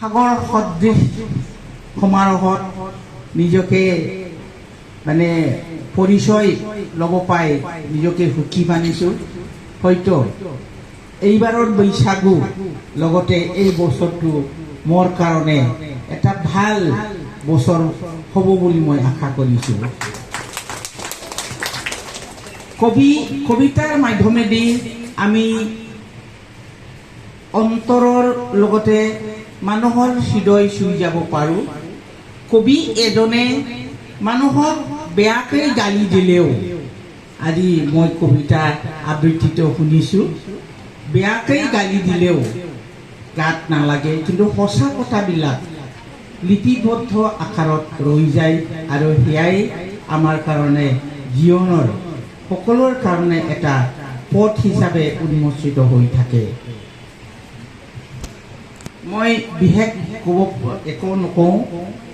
সাগৰ সদৃশ সমাৰোহত নিজকে মানে পৰিচয় ল'ব পাই নিজকে সুখী মানিছোঁ। হয়তো এইবাৰৰ বৈশাগু লগতে এই বছৰটো মোৰ কাৰণে এটা ভাল বছৰ হ'ব বুলি মই আশা কৰিছোঁ। কবিতাৰ মাধ্যমেদি আমি অন্তৰৰ লগতে মানুহৰ হৃদয় চুই যাব পাৰোঁ। কবি এজনে মানুহক বেয়াকৈ গালি দিলেও, আজি মই কবিতা আবৃত্তিটো শুনিছোঁ, বেয়াকৈ গালি দিলেও গাত নালাগে, কিন্তু সঁচা কথাবিলাক লিপিবদ্ধ আকাৰত ৰৈ যায় আৰু সেয়াই আমাৰ কাৰণে জীৱনৰ সকলোৰ কাৰণে এটা পথ হিচাপে উন্মোচিত হৈ থাকে। মই বিশেষ ক'ব একো নকওঁ।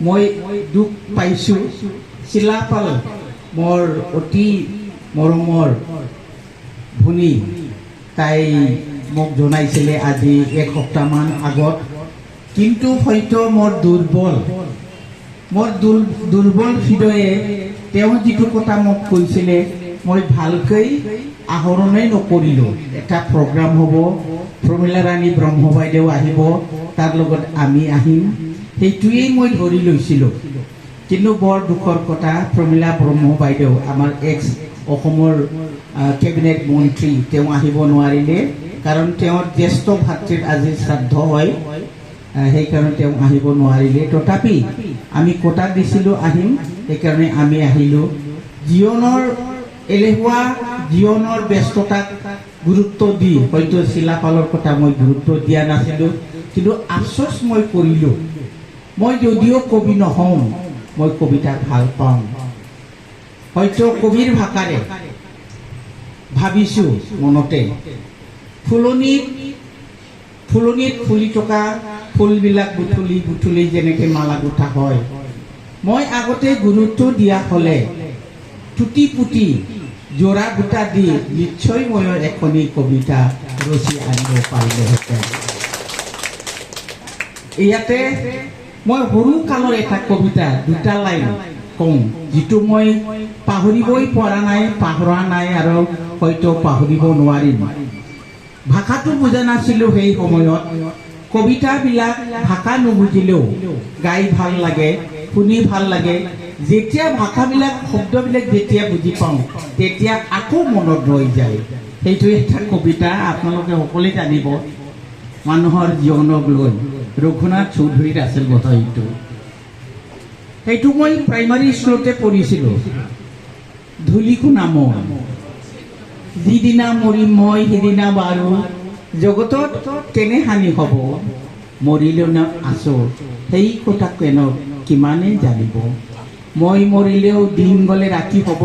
মই দুখ পাইছোঁ। চিলাপাল মোৰ অতি মৰমৰ ভনী, তাই মোক জনাইছিলে আজি এসপ্তাহমান আগত। কিন্তু হয়তো মোৰ দুৰ্বল হৃদয়ে তেওঁ যিটো কথা মোক কৈছিলে মই ভালকৈ আহৰণেই নকৰিলোঁ। এটা প্ৰগ্ৰাম হ'ব, প্ৰমীলা ৰাণী ব্ৰহ্ম বাইদেউ আহিব, তাৰ লগত আমি আহিম, সেইটোৱেই মই ধৰি লৈছিলোঁ। কিন্তু বৰ দুখৰ কথা, প্ৰমীলা ব্ৰহ্ম বাইদেউ আমাৰ অসমৰ কেবিনেট মন্ত্ৰী, তেওঁ আহিব নোৱাৰিলে। কাৰণ তেওঁৰ জ্যেষ্ঠ ভাতৃৰ আজি শ্ৰাদ্ধ হয়, সেইকাৰণে তেওঁ আহিব নোৱাৰিলে। তথাপি আমি কথা দিছিলোঁ আহিম, সেইকাৰণে আমি আহিলোঁ। জীৱনৰ এলেহুৱা জীৱনৰ ব্যস্ততাক গুৰুত্ব দি হয়তো চিলাপালৰ কথা মই গুৰুত্ব দিয়া নাছিলোঁ, কিন্তু আফচোচ মই কৰিলোঁ। মই যদিও কবি নহওঁ, মই কবিতা ভাল পাওঁ। হয়তো কবিৰ ভাষাৰে ভাবিছোঁ মনতে, ফুলনিত ফুলি থকা ফুলবিলাক গুঠলি যেনেকৈ মালা গুঠা হয়, মই আগতে গুৰুত্ব দিয়া হ'লে টুটি পুটি জোৰা গোটা দি নিশ্চয় মই এখনি কবিতা ৰচি আনিব পাৰিলোহেঁতেন। ইয়াতে মই সৰু কালৰ এটা কবিতা দুটা লাইন কওঁ, যিটো মই পাহৰিবই পৰা নাই, পাহৰা নাই আৰু হয়তো পাহৰিব নোৱাৰিম। ভাষাটো বুজা নাছিলোঁ সেই সময়ত। কবিতাবিলাক ভাষা নুবুজিলেও গাই ভাল লাগে, শুনি ভাল লাগে। যেতিয়া ভাষাবিলাক শব্দবিলাক যেতিয়া বুজি পাওঁ, তেতিয়া আকৌ মনত ৰৈ যায়। সেইটো এটা কবিতা, আপোনালোকে সকলোৱে জানিব, মানুহৰ জীৱনক লৈ ৰঘুনাথ চৌধুৰীৰ আছিল কথাটো। সেইটো মই প্ৰাইমাৰী স্কুলতে পঢ়িছিলোঁ। ধূলিখোনা মন, যিদিনা মৰিম মই সিদিনা বাৰু, জগতত কেনে হানি হ'ব, মৰিলেও ন আছোঁ সেই কথা কেন কিমানে জানিব। মই মৰিলেও দিন গ'লে ৰাতি হ'ব,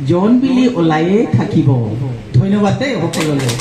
জন বিলি ওলায়ে থাকিব। ধন্যবাদ দেই সকলোলৈ।